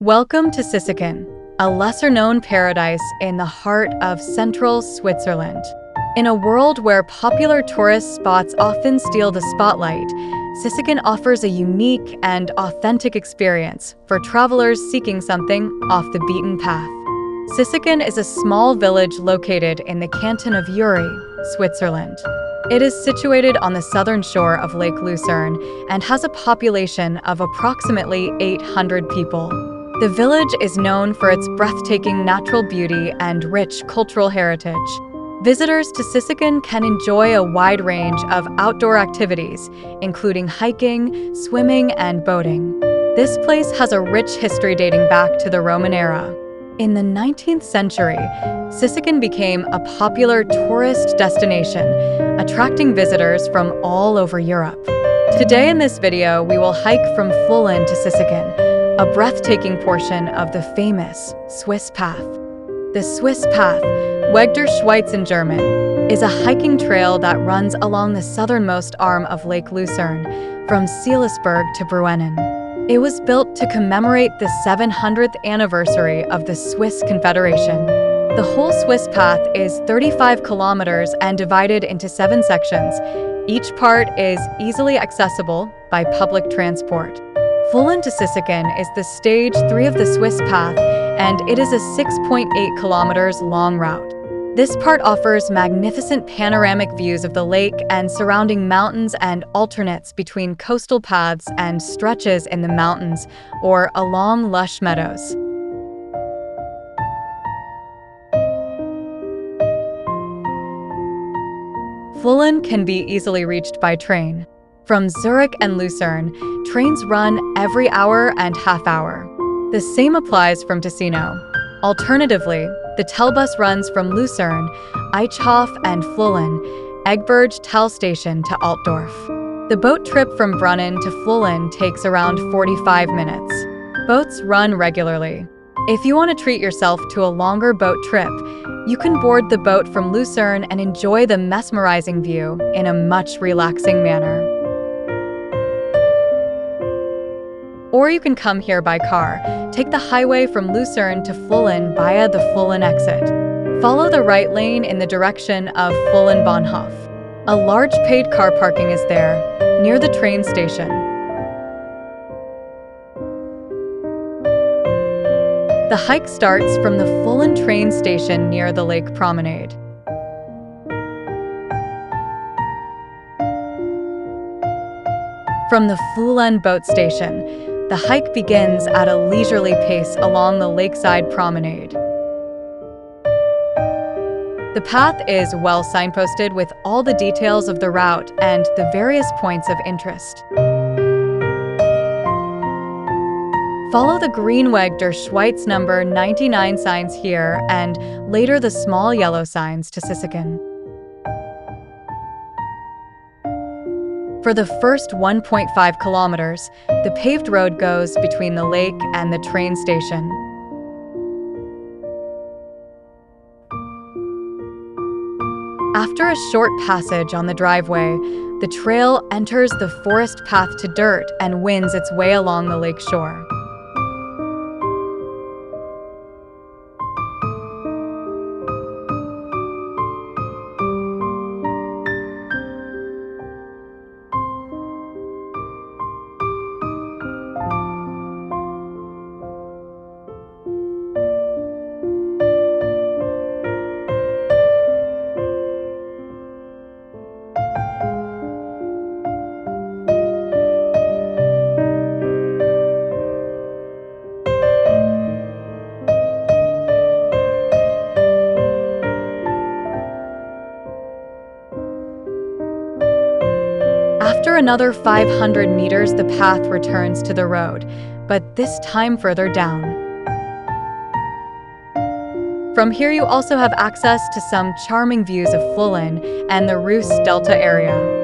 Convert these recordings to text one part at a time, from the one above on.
Welcome to Sisikon, a lesser-known paradise in the heart of central Switzerland. In a world where popular tourist spots often steal the spotlight, Sisikon offers a unique and authentic experience for travelers seeking something off the beaten path. Sisikon is a small village located in the Canton of Uri, Switzerland. It is situated on the southern shore of Lake Lucerne and has a population of approximately 800 people. The village is known for its breathtaking natural beauty and rich cultural heritage. Visitors to Sisikon can enjoy a wide range of outdoor activities, including hiking, swimming, and boating. This place has a rich history dating back to the Roman era. In the 19th century, Sisikon became a popular tourist destination, attracting visitors from all over Europe. Today in this video, we will hike from Flüelen to Sisikon, a breathtaking portion of the famous Swiss Path. The Swiss Path, Weg der Schweiz in German, is a hiking trail that runs along the southernmost arm of Lake Lucerne, from Silisberg to Breuen. It was built to commemorate the 700th anniversary of the Swiss Confederation. The whole Swiss Path is 35 kilometers and divided into 7 sections. Each part is easily accessible by public transport. Flüelen to Sisikon is the stage 3 of the Swiss Path, and it is a 6.8 kilometers long route. This part offers magnificent panoramic views of the lake and surrounding mountains and alternates between coastal paths and stretches in the mountains or along lush meadows. Flüelen can be easily reached by train. From Zurich and Lucerne, trains run every hour and half hour. The same applies from Ticino. Alternatively, the Telbus runs from Lucerne, Eichhof and Flüelen, Egberg Tell Station to Altdorf. The boat trip from Brunnen to Flüelen takes around 45 minutes. Boats run regularly. If you want to treat yourself to a longer boat trip, you can board the boat from Lucerne and enjoy the mesmerizing view in a much relaxing manner. Or you can come here by car. Take the highway from Lucerne to Flüelen via the Flüelen exit. Follow the right lane in the direction of Flüelen Bahnhof. A large paid car parking is there, near the train station. The hike starts from the Flüelen train station near the lake promenade. From the Flüelen boat station, the hike begins at a leisurely pace along the Lakeside promenade. The path is well signposted with all the details of the route and the various points of interest. Follow the green Weg der Schweiz number 99 signs here and later the small yellow signs to Sisikon. For the first 1.5 kilometers, the paved road goes between the lake and the train station. After a short passage on the driveway, the trail enters the forest path to dirt and winds its way along the lake shore. After another 500 meters, the path returns to the road, but this time further down. From here you also have access to some charming views of Flüelen and the Reuss Delta area.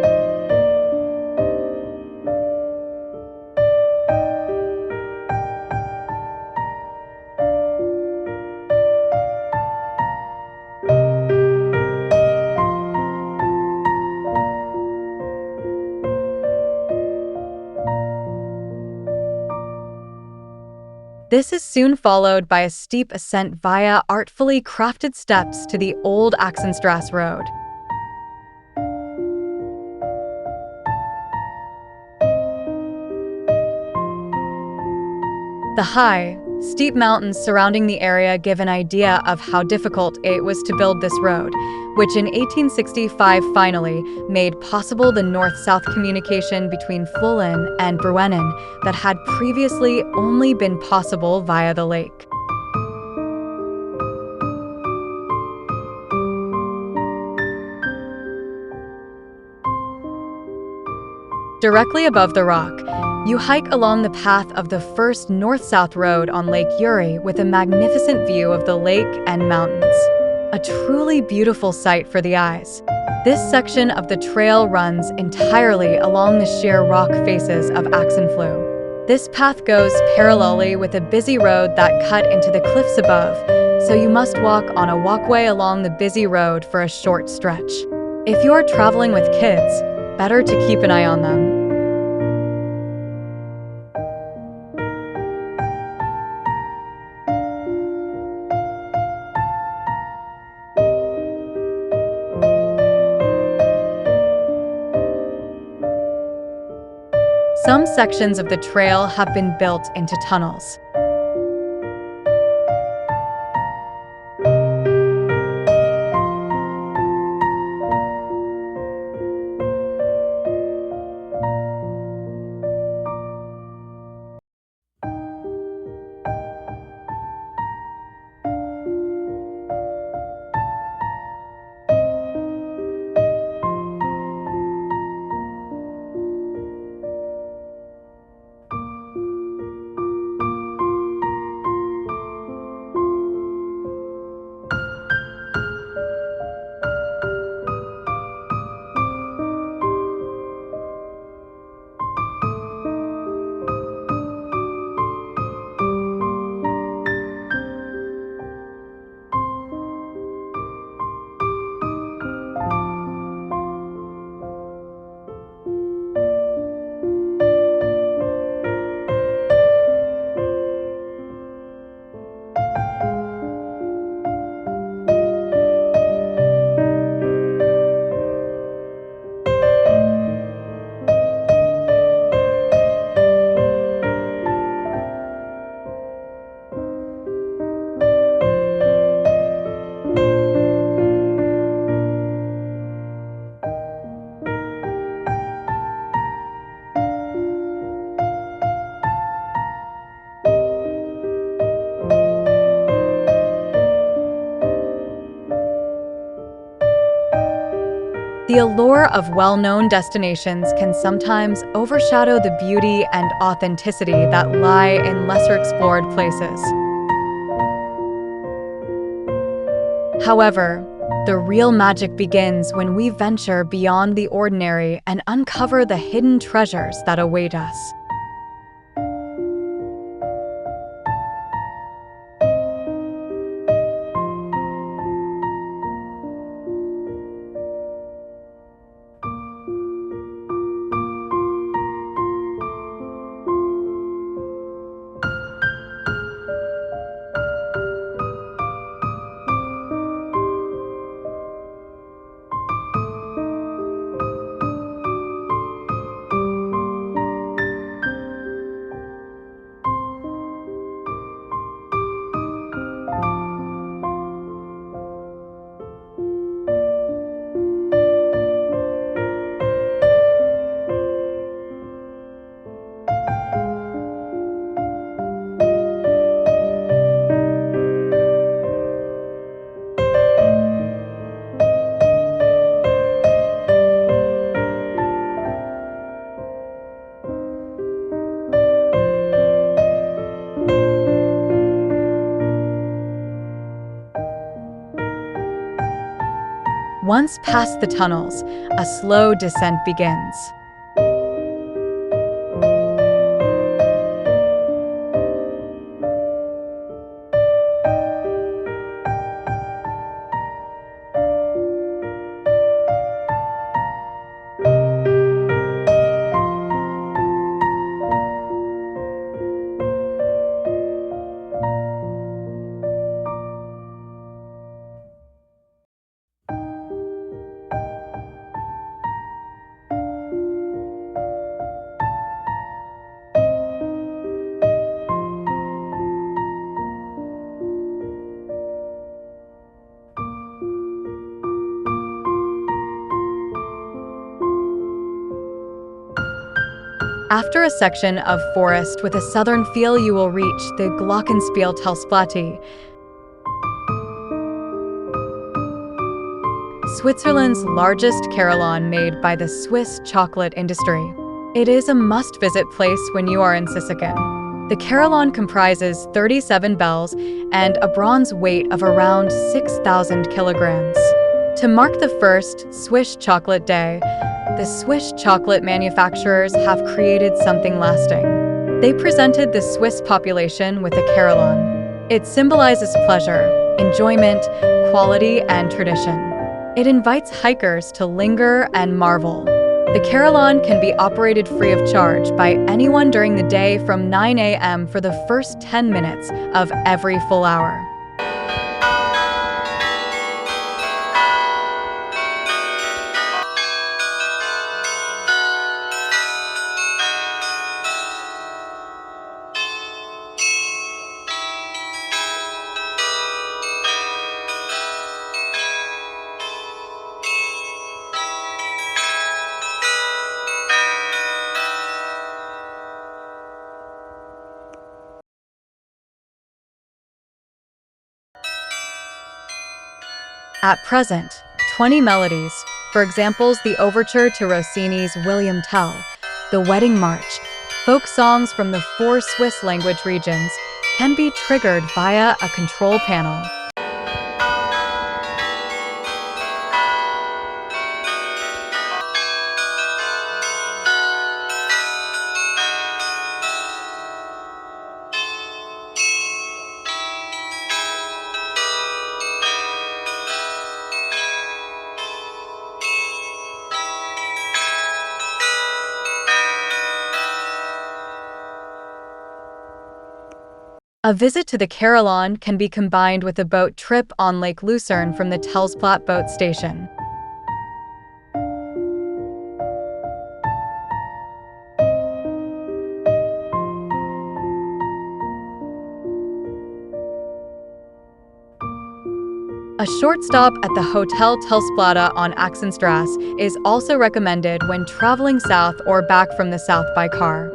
This is soon followed by a steep ascent via artfully crafted steps to the old Axenstrasse road. The high, steep mountains surrounding the area give an idea of how difficult it was to build this road, which in 1865 finally made possible the north-south communication between Flüelen and Breewen that had previously only been possible via the lake. Directly above the rock, you hike along the path of the first north-south road on Lake Uri with a magnificent view of the lake and mountains. A truly beautiful sight for the eyes. This section of the trail runs entirely along the sheer rock faces of Axenflue. This path goes parallelly with a busy road that cut into the cliffs above, so you must walk on a walkway along the busy road for a short stretch. If you are traveling with kids, better to keep an eye on them. Some sections of the trail have been built into tunnels. The allure of well-known destinations can sometimes overshadow the beauty and authenticity that lie in lesser-explored places. However, the real magic begins when we venture beyond the ordinary and uncover the hidden treasures that await us. Once past the tunnels, a slow descent begins. After a section of forest with a southern feel, you will reach the Glockenspiel Tellsplatte, Switzerland's largest carillon made by the Swiss chocolate industry. It is a must-visit place when you are in Sisikon. The carillon comprises 37 bells and a bronze weight of around 6,000 kilograms. To mark the first Swiss Chocolate Day, the Swiss chocolate manufacturers have created something lasting. They presented the Swiss population with a carillon. It symbolizes pleasure, enjoyment, quality, and tradition. It invites hikers to linger and marvel. The carillon can be operated free of charge by anyone during the day from 9 a.m. for the first 10 minutes of every full hour. At present, 20 melodies, for example, the overture to Rossini's William Tell, the Wedding March, folk songs from the 4 Swiss language regions, can be triggered via a control panel. A visit to the carillon can be combined with a boat trip on Lake Lucerne from the Tellsplatte boat station. A short stop at the Hotel Tellsplatte on Axenstrasse is also recommended when traveling south or back from the south by car.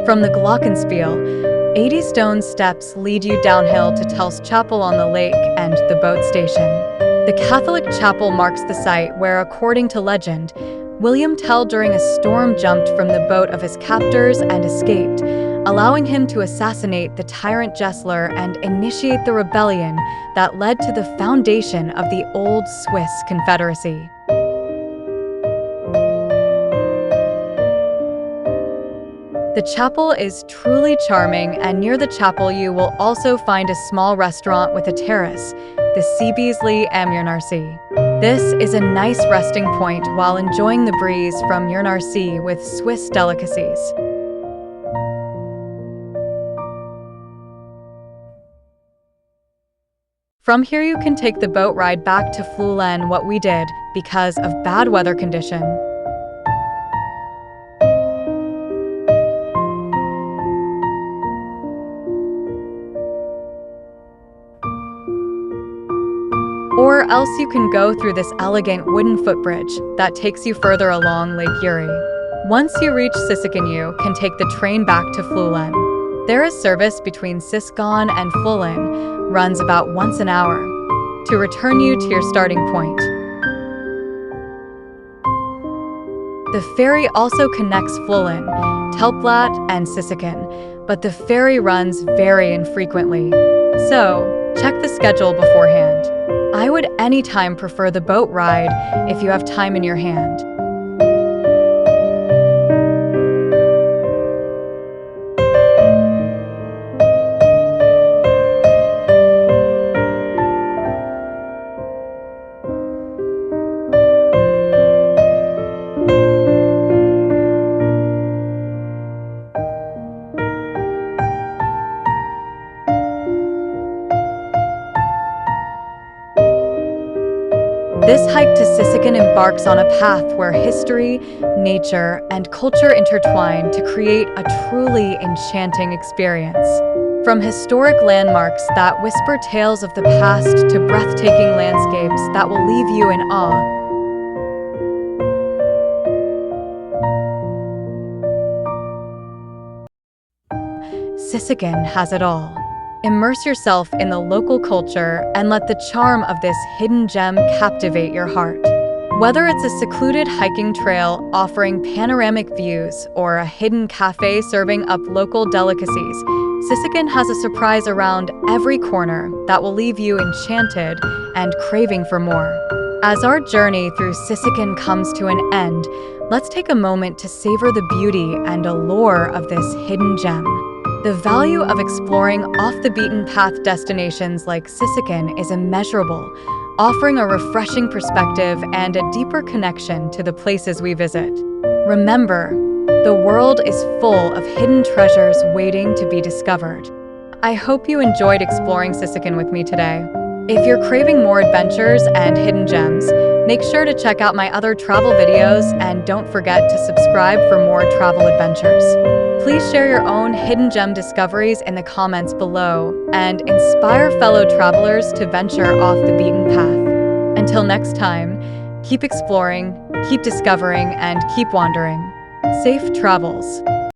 From the Glockenspiel, 80 stone steps lead you downhill to Tell's Chapel on the lake and the boat station. The Catholic chapel marks the site where, according to legend, William Tell during a storm jumped from the boat of his captors and escaped, allowing him to assassinate the tyrant Gessler and initiate the rebellion that led to the foundation of the Old Swiss Confederacy. The chapel is truly charming, and near the chapel you will also find a small restaurant with a terrace, the Seebeasley am Murnarsie. This is a nice resting point while enjoying the breeze from Murnarsie with Swiss delicacies. From here you can take the boat ride back to Flüelen, what we did because of bad weather condition. Or else you can go through this elegant wooden footbridge that takes you further along Lake Uri. Once you reach Sisikon, you can take the train back to Flüelen. There is service between Sisikon and Flüelen, runs about once an hour, to return you to your starting point. The ferry also connects Flüelen, Tellsplatte, and Sisikon, but the ferry runs very infrequently. So, check the schedule beforehand. I would anytime prefer the boat ride if you have time in your hand. This hike to Sisikon embarks on a path where history, nature, and culture intertwine to create a truly enchanting experience. From historic landmarks that whisper tales of the past to breathtaking landscapes that will leave you in awe. Sisikon has it all. Immerse yourself in the local culture and let the charm of this hidden gem captivate your heart. Whether it's a secluded hiking trail offering panoramic views or a hidden cafe serving up local delicacies, Sisikon has a surprise around every corner that will leave you enchanted and craving for more. As our journey through Sisikon comes to an end, let's take a moment to savor the beauty and allure of this hidden gem. The value of exploring off-the-beaten-path destinations like Sisikon is immeasurable, offering a refreshing perspective and a deeper connection to the places we visit. Remember, the world is full of hidden treasures waiting to be discovered. I hope you enjoyed exploring Sisikon with me today. If you're craving more adventures and hidden gems, make sure to check out my other travel videos and don't forget to subscribe for more travel adventures. Please share your own hidden gem discoveries in the comments below and inspire fellow travelers to venture off the beaten path. Until next time, keep exploring, keep discovering, and keep wandering. Safe travels.